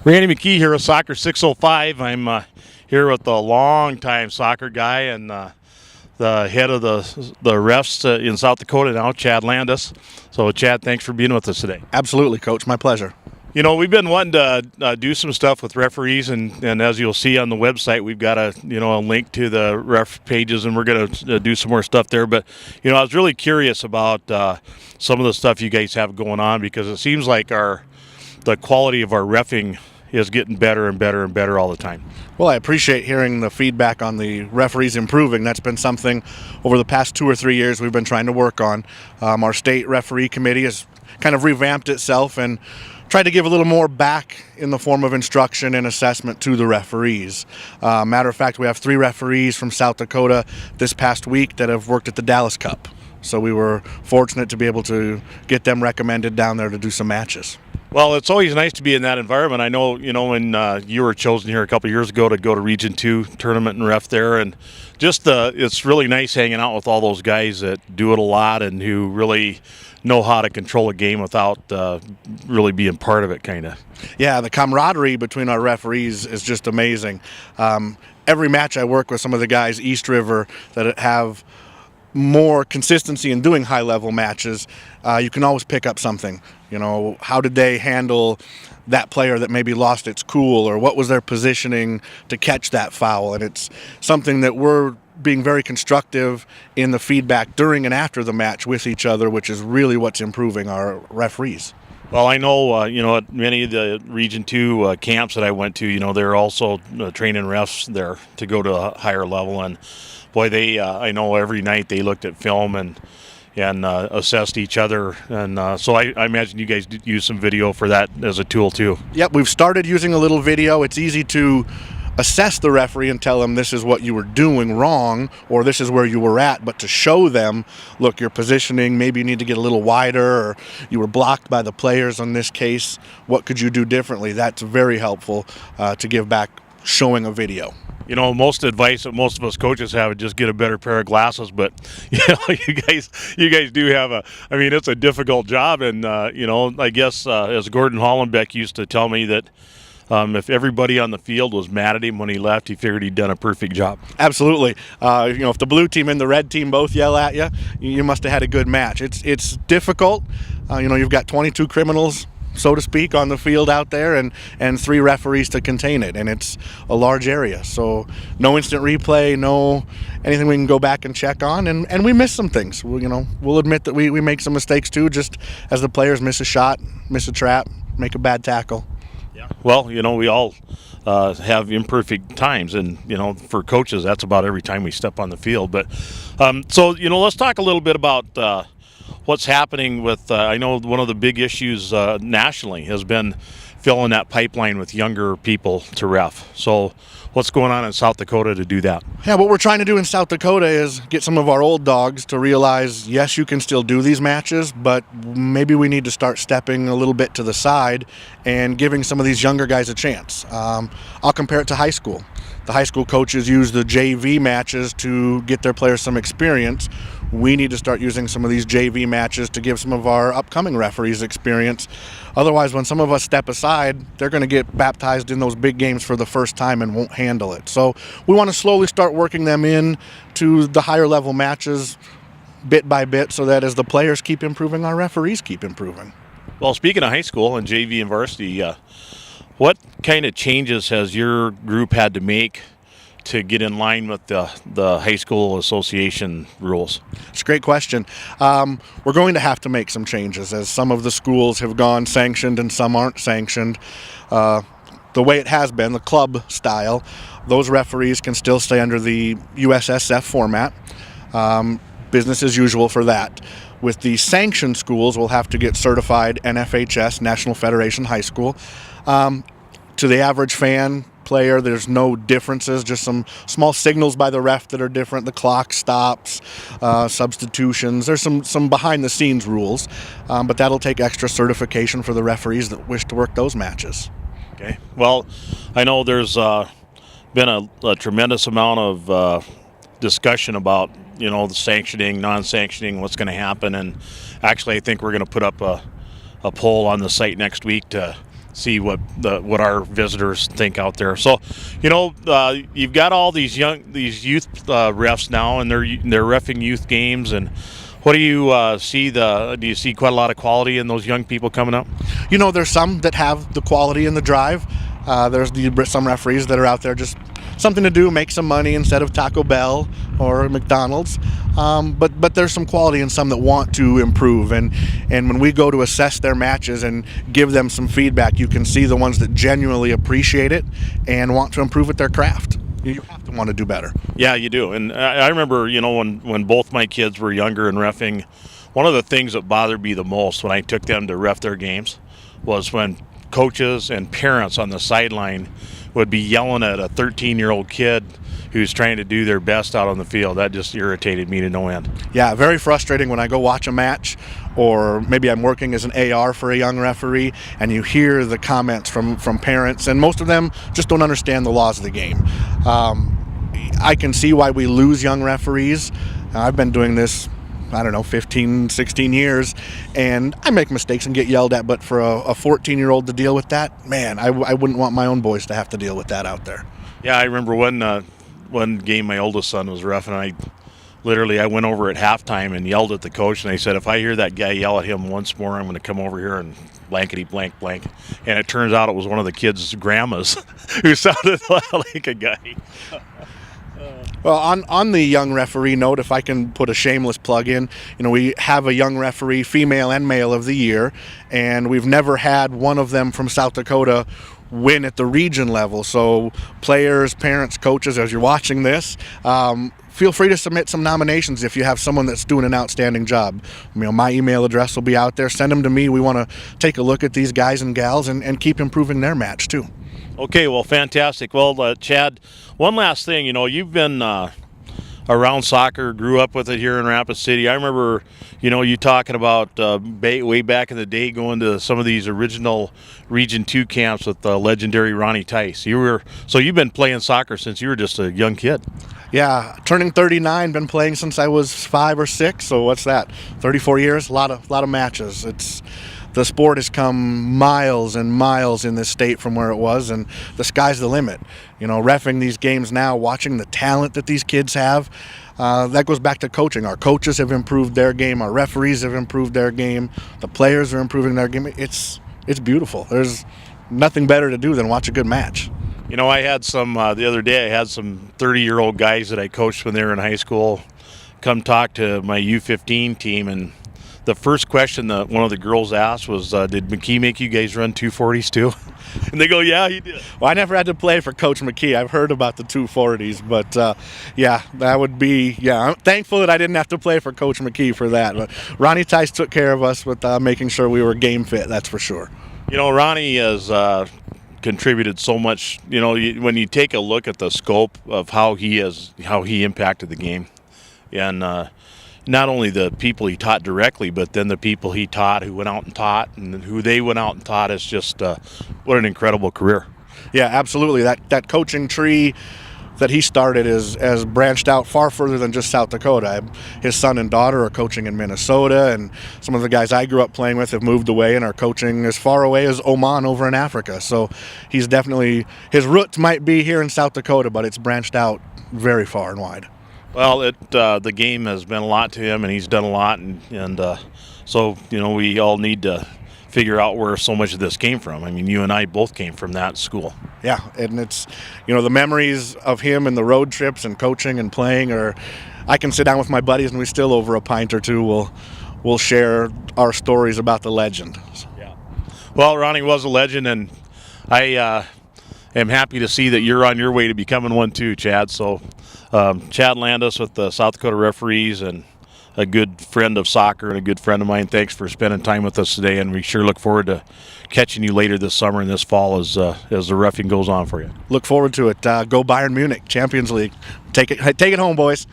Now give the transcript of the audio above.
Randy McKee here with Soccer 605. I'm here with the longtime soccer guy and the head of the refs in South Dakota now, Chad Landis. So, Chad, thanks for being with us today. Absolutely, Coach. My pleasure. You know, we've been wanting to do some stuff with referees, and as you'll see on the website, we've got a link to the ref pages, and we're going to do some more stuff there. But, I was really curious about some of the stuff you guys have going on, because it seems like the quality of our reffing is getting better and better and better all the time. Well, I appreciate hearing the feedback on the referees improving. That's been something over the past 2 or 3 years we've been trying to work on. Our state referee committee has kind of revamped itself and tried to give a little more back in the form of instruction and assessment to the referees. Matter of fact, we have 3 referees from South Dakota this past week that have worked at the Dallas Cup. So we were fortunate to be able to get them recommended down there to do some matches. Well, it's always nice to be in that environment. I know, when you were chosen here a couple of years ago to go to Region 2 tournament and ref there, and just it's really nice hanging out with all those guys that do it a lot and who really know how to control a game without really being part of it, kind of. Yeah, the camaraderie between our referees is just amazing. Every match I work with some of the guys East River that have more consistency in doing high-level matches, you can always pick up something. How did they handle that player that maybe lost its cool, or what was their positioning to catch that foul? And it's something that we're being very constructive in the feedback during and after the match with each other, which is really what's improving our referees. Well, I know, at many of the Region 2 camps that I went to, they're also training refs there to go to a higher level. And, boy, I know every night they looked at film and assessed each other. And so I imagine you guys use some video for that as a tool, too. Yep, we've started using a little video. It's easy to assess the referee and tell them this is what you were doing wrong, or this is where you were at, but to show them, look, your positioning, maybe you need to get a little wider, or you were blocked by the players in this case, what could you do differently? That's very helpful to give back showing a video. Most advice that most of us coaches have is just get a better pair of glasses, but you guys do have it's a difficult job, and I guess as Gordon Hollenbeck used to tell me that if everybody on the field was mad at him when he left, he figured he'd done a perfect job. Absolutely. If the blue team and the red team both yell at you, you must have had a good match. It's difficult. You've got 22 criminals, so to speak, on the field out there, and 3 referees to contain it, and it's a large area. So no instant replay, no anything we can go back and check on, and we miss some things. We'll admit that we make some mistakes too, just as the players miss a shot, miss a trap, make a bad tackle. Yeah. Well, we all have imperfect times, and for coaches, that's about every time we step on the field. But so let's talk a little bit about what's happening with. I know one of the big issues nationally has been filling that pipeline with younger people to ref. So what's going on in South Dakota to do that? Yeah, what we're trying to do in South Dakota is get some of our old dogs to realize, yes, you can still do these matches, but maybe we need to start stepping a little bit to the side and giving some of these younger guys a chance. I'll compare it to high school. The high school coaches use the JV matches to get their players some experience. We need to start using some of these JV matches to give some of our upcoming referees experience. Otherwise, when some of us step aside, they're going to get baptized in those big games for the first time and won't handle it. So we want to slowly start working them in to the higher level matches bit by bit, so that as the players keep improving, our referees keep improving. Well, speaking of high school and JV and varsity, what kind of changes has your group had to make to get in line with the high school association rules? It's a great question. We're going to have to make some changes, as some of the schools have gone sanctioned and some aren't sanctioned. The way it has been, the club style, those referees can still stay under the USSF format. Business as usual for that. With the sanctioned schools, we'll have to get certified NFHS, National Federation High School. To the average fan player, there's no differences, just some small signals by the ref that are different. The clock stops, substitutions. There's some behind-the-scenes rules, but that'll take extra certification for the referees that wish to work those matches. Okay. Well, I know there's been a tremendous amount of discussion about the sanctioning, non-sanctioning, what's going to happen, and actually I think we're going to put up a poll on the site next week to see what our visitors think out there. So, you've got all these youth refs now, and they're reffing youth games. And what do you see? Do you see quite a lot of quality in those young people coming up? There's some that have the quality and the drive. There's some referees that are out there just something to do, make some money instead of Taco Bell or McDonald's. But there's some quality in some that want to improve. And when we go to assess their matches and give them some feedback, you can see the ones that genuinely appreciate it and want to improve at their craft. You have to want to do better. Yeah, you do. And I remember, when both my kids were younger and reffing, one of the things that bothered me the most when I took them to ref their games was when coaches and parents on the sideline would be yelling at a 13-year-old kid who's trying to do their best out on the field. That just irritated me to no end. Yeah, very frustrating when I go watch a match, or maybe I'm working as an AR for a young referee, and you hear the comments from parents, and most of them just don't understand the laws of the game. I can see why we lose young referees. I've been doing this, 15, 16 years, and I make mistakes and get yelled at, but for a 14-year-old to deal with that, man, I wouldn't want my own boys to have to deal with that out there. Yeah, I remember one game my oldest son was ref, and I went over at halftime and yelled at the coach, and I said, if I hear that guy yell at him once more, I'm going to come over here and blankety blank blank. And it turns out it was one of the kids' grandmas who sounded like a guy. Well, on the young referee note, if I can put a shameless plug in, we have a young referee, female and male of the year, and we've never had one of them from South Dakota win at the region level. So players, parents, coaches, as you're watching this, feel free to submit some nominations if you have someone that's doing an outstanding job. My email address will be out there. Send them to me. We want to take a look at these guys and gals and keep improving their match too. Okay, well, fantastic. Well, Chad, one last thing. You've been around soccer, grew up with it here in Rapid City. I remember, you talking about way back in the day going to some of these original Region 2 camps with the legendary Ronnie Tice. So you've been playing soccer since you were just a young kid. Yeah, turning 39, been playing since I was 5 or 6, so what's that, 34 years, a lot of matches. The sport has come miles and miles in this state from where it was, and the sky's the limit. Reffing these games now, watching the talent that these kids have, that goes back to coaching. Our coaches have improved their game, our referees have improved their game, the players are improving their game. It's beautiful. There's nothing better to do than watch a good match. I had some, the other day, I had some 30-year-old guys that I coached when they were in high school come talk to my U15 team, and the first question that one of the girls asked was, did McKee make you guys run 240s too? And they go, yeah, he did. Well, I never had to play for Coach McKee. I've heard about the 240s, but that would be, I'm thankful that I didn't have to play for Coach McKee for that. But Ronnie Tice took care of us with making sure we were game fit, that's for sure. Ronnie has contributed so much. When you take a look at the scope of how he impacted the game, and not only the people he taught directly, but then the people he taught who went out and taught, and who they went out and taught. It's just what an incredible career. Yeah, absolutely. That coaching tree that he started has branched out far further than just South Dakota. His son and daughter are coaching in Minnesota, and some of the guys I grew up playing with have moved away and are coaching as far away as Oman over in Africa. So he's definitely, his roots might be here in South Dakota, but it's branched out very far and wide. Well, the game has been a lot to him, and he's done a lot, and so we all need to figure out where so much of this came from. I mean, you and I both came from that school. Yeah, and it's the memories of him and the road trips and coaching and playing. Or I can sit down with my buddies and we still over a pint or two we'll share our stories about the legend. Yeah. Well, Ronnie was a legend, and I am happy to see that you're on your way to becoming one too, Chad. So. Chad Landis with the South Dakota Referees, and a good friend of soccer and a good friend of mine. Thanks for spending time with us today, and we sure look forward to catching you later this summer and this fall as the reffing goes on for you. Look forward to it. Go Bayern Munich, Champions League. Take it home, boys.